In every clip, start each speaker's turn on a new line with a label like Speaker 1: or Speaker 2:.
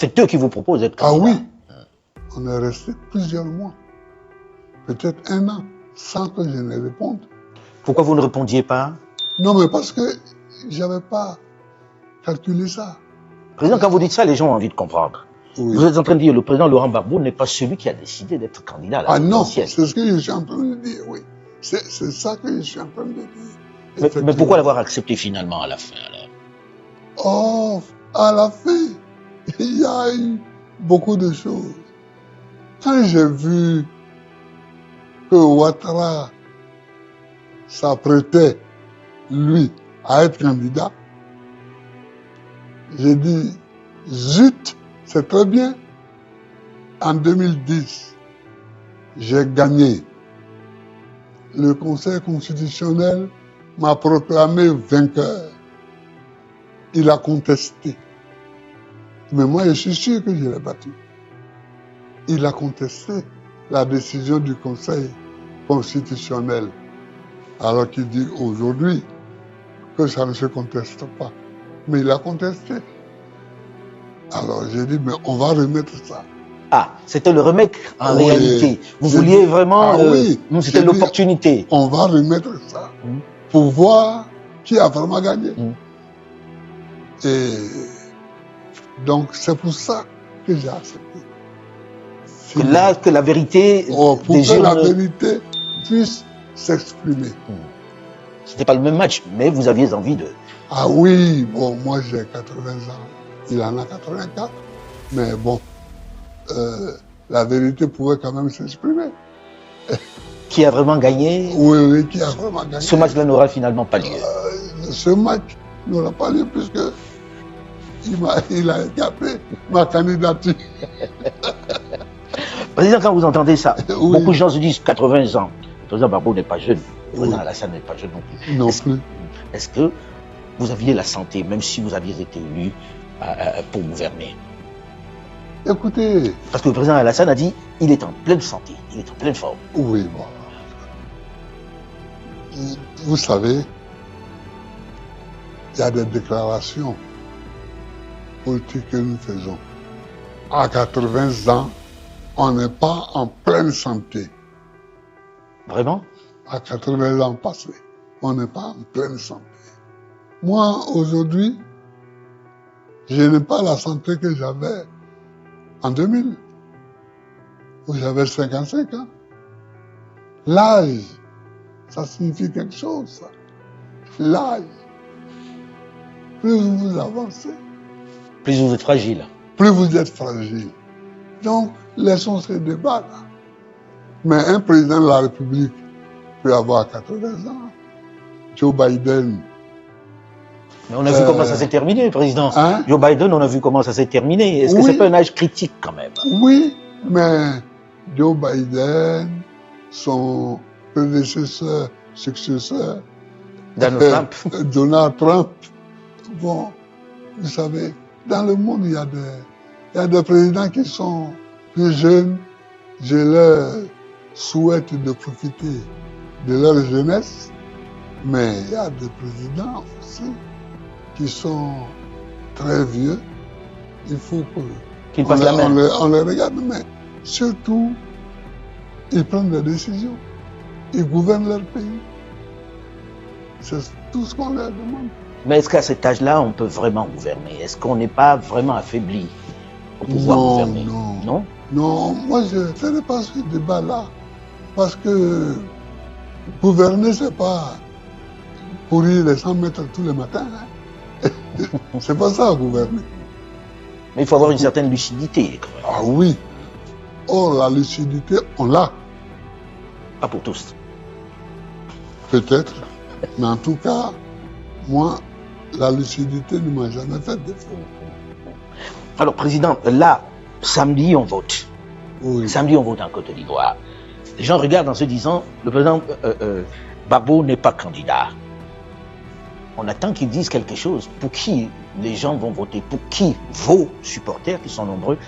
Speaker 1: C'est eux qui vous proposent d'être
Speaker 2: Ah
Speaker 1: candidat.
Speaker 2: oui. On est resté plusieurs mois, peut-être 1 an, sans que je ne réponde.
Speaker 1: Pourquoi vous ne répondiez pas?
Speaker 2: Non, mais parce que je n'avais pas calculé ça.
Speaker 1: Président, quand vous dites ça, les gens ont envie de comprendre.
Speaker 2: Oui.
Speaker 1: Vous êtes en train de dire que le président Laurent Gbagbo n'est pas celui qui a décidé d'être candidat à la
Speaker 2: Ah non,
Speaker 1: présidentielle.
Speaker 2: c'est ce que je suis en train de dire, oui. C'est ça que je suis en train de dire.
Speaker 1: Mais pourquoi l'avoir accepté finalement à la fin alors?
Speaker 2: Oh, à la fin, il y a eu beaucoup de choses. Quand j'ai vu que Ouattara s'apprêtait, lui, à être candidat, j'ai dit, zut, c'est très bien. En 2010, j'ai gagné. Le Conseil constitutionnel m'a proclamé vainqueur. Il a contesté. Mais moi, je suis sûr que je l'ai battu. Il a contesté la décision du Conseil constitutionnel. Alors qu'il dit aujourd'hui que ça ne se conteste pas. Mais il a contesté. Alors j'ai dit, mais on va remettre ça.
Speaker 1: Ah, c'était le remake en
Speaker 2: Oui.
Speaker 1: réalité. Vous vouliez vraiment...
Speaker 2: oui.
Speaker 1: C'était l'opportunité.
Speaker 2: On va remettre ça pour voir qui a vraiment gagné. Et donc c'est pour ça que j'ai accepté.
Speaker 1: Que la vérité...
Speaker 2: pour que la vérité puisse s'exprimer.
Speaker 1: C'était pas le même match, mais vous aviez envie de...
Speaker 2: Ah oui, bon, moi j'ai 80 ans, il en a 84, mais bon, la vérité pouvait quand même s'exprimer.
Speaker 1: Qui a vraiment gagné?
Speaker 2: Oui, qui a vraiment gagné.
Speaker 1: Ce match-là n'aura finalement pas lieu.
Speaker 2: Ce match n'aura pas lieu puisque il a écarté ma candidature.
Speaker 1: Président, quand vous entendez ça,
Speaker 2: Oui.
Speaker 1: beaucoup de gens se disent 80 ans. Le président Gbagbo n'est pas jeune. Le président Alassane n'est pas jeune non plus.
Speaker 2: Non plus.
Speaker 1: Est-ce que vous aviez la santé, même si vous aviez été élu pour gouverner?
Speaker 2: Écoutez.
Speaker 1: Parce que le président Alassane a dit il est en pleine santé, il est en pleine forme.
Speaker 2: Oui, bon. Vous savez, il y a des déclarations politiques que nous faisons. À 80 ans, on n'est pas en pleine santé.
Speaker 1: Vraiment?
Speaker 2: À 80 ans passés, on n'est pas en pleine santé. Moi, aujourd'hui, je n'ai pas la santé que j'avais en 2000, où j'avais 55 ans. L'âge, ça signifie quelque chose, ça. L'âge. Plus vous avancez,
Speaker 1: plus vous êtes fragile.
Speaker 2: Plus vous êtes fragile. Donc, laissons ce débat-là. Mais un président de la République peut avoir 80 ans. Joe Biden.
Speaker 1: Mais on a vu comment ça s'est terminé, président.
Speaker 2: Hein?
Speaker 1: Joe Biden, on a vu comment ça s'est terminé. Est-ce que c'est pas un âge critique quand même?
Speaker 2: Oui, mais Joe Biden, son prédécesseur, successeur, Donald Trump. Bon, vous savez, dans le monde, il y a des présidents qui sont plus jeunes. Je leur souhaite de profiter de leur jeunesse, mais il y a des présidents aussi qui sont très vieux. Il faut
Speaker 1: qu'ils passent la main.
Speaker 2: On les regarde, mais surtout, ils prennent des décisions. Ils gouvernent leur pays. C'est tout ce qu'on leur demande.
Speaker 1: Mais est-ce qu'à cet âge-là, on peut vraiment gouverner? Est-ce qu'on n'est pas vraiment affaibli pour pouvoir gouverner? Non.
Speaker 2: Non, moi je ne ferai pas ce débat-là. Parce que gouverner, c'est pas courir les 100 mètres tous les matins. Hein. C'est pas ça, gouverner.
Speaker 1: Mais il faut avoir une certaine lucidité, quand même.
Speaker 2: Ah oui. Or, la lucidité, on l'a.
Speaker 1: Pas pour tous.
Speaker 2: Peut-être. Mais en tout cas, moi, la lucidité ne m'a jamais fait défaut.
Speaker 1: Alors, président, là, samedi, on vote.
Speaker 2: Oui.
Speaker 1: Samedi, on vote en Côte d'Ivoire. Les gens regardent en se disant, le président Gbagbo n'est pas candidat. On attend qu'ils disent quelque chose. Pour qui les gens vont voter? Pour qui vos supporters, qui sont nombreux,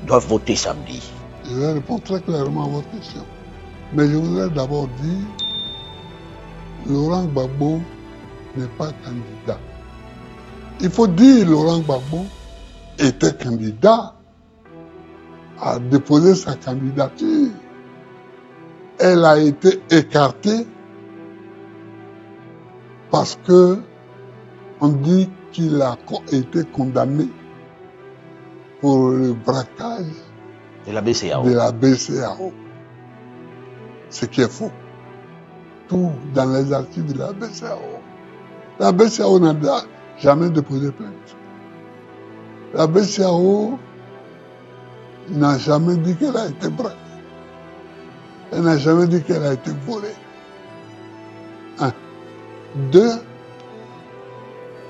Speaker 1: doivent voter samedi?
Speaker 2: Je vais répondre très clairement à votre question. Mais je voudrais d'abord dire, Laurent Gbagbo n'est pas candidat. Il faut dire Laurent Gbagbo était candidat, a déposé sa candidature. Elle a été écartée parce que on dit qu'il a été condamné pour le braquage
Speaker 1: de la BCAO.
Speaker 2: de la BCAO. Ce qui est faux. Tout dans les archives de la BCAO. La BCAO n'a jamais déposé plainte. La BCAO n'a jamais dit qu'elle a été braquée. Elle n'a jamais dit qu'elle a été volée. 1. 2.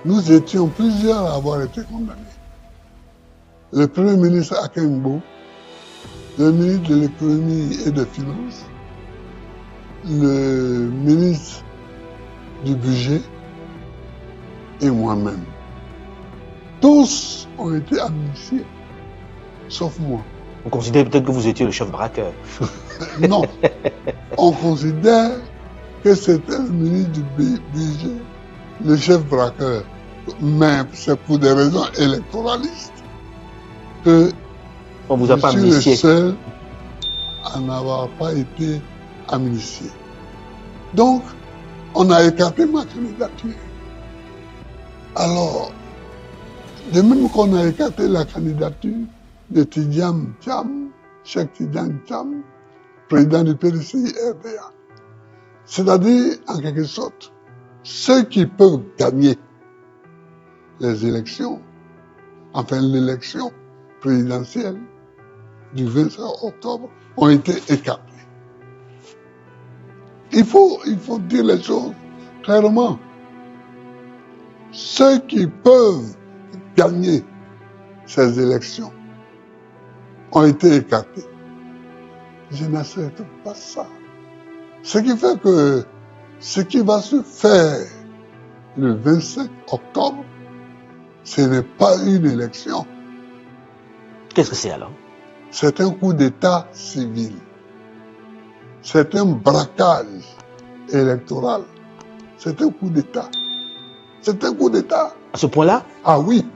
Speaker 2: Nous étions plusieurs à avoir été condamnés. Le Premier ministre Akengbo, le ministre de l'économie et des finances, le ministre du budget et moi-même. Tous ont été amnistiés, sauf moi.
Speaker 1: On considère peut-être que vous étiez le chef braqueur.
Speaker 2: Non, on considère que c'était le ministre du budget, le chef braqueur. Mais c'est pour des raisons électoralistes que
Speaker 1: On vous a pas
Speaker 2: je suis le
Speaker 1: amnistié.
Speaker 2: seul à n'avoir pas été amnistié. Donc, on a écarté ma candidature. Alors, de même qu'on a écarté la candidature de Tidjam Thiam, Cheikh Tidjam Thiam, président du PDCI-RDA. C'est-à-dire, en quelque sorte, ceux qui peuvent gagner les élections, enfin l'élection présidentielle du 25 octobre, ont été écartés. Il faut dire les choses clairement. Ceux qui peuvent gagner ces élections ont été écartés. Je n'accepte pas ça. Ce qui fait que ce qui va se faire le 25 octobre, ce n'est pas une élection.
Speaker 1: Qu'est-ce que c'est alors?
Speaker 2: C'est un coup d'État civil. C'est un braquage électoral. C'est un coup d'État. C'est un coup d'État.
Speaker 1: À ce point-là?
Speaker 2: Ah oui.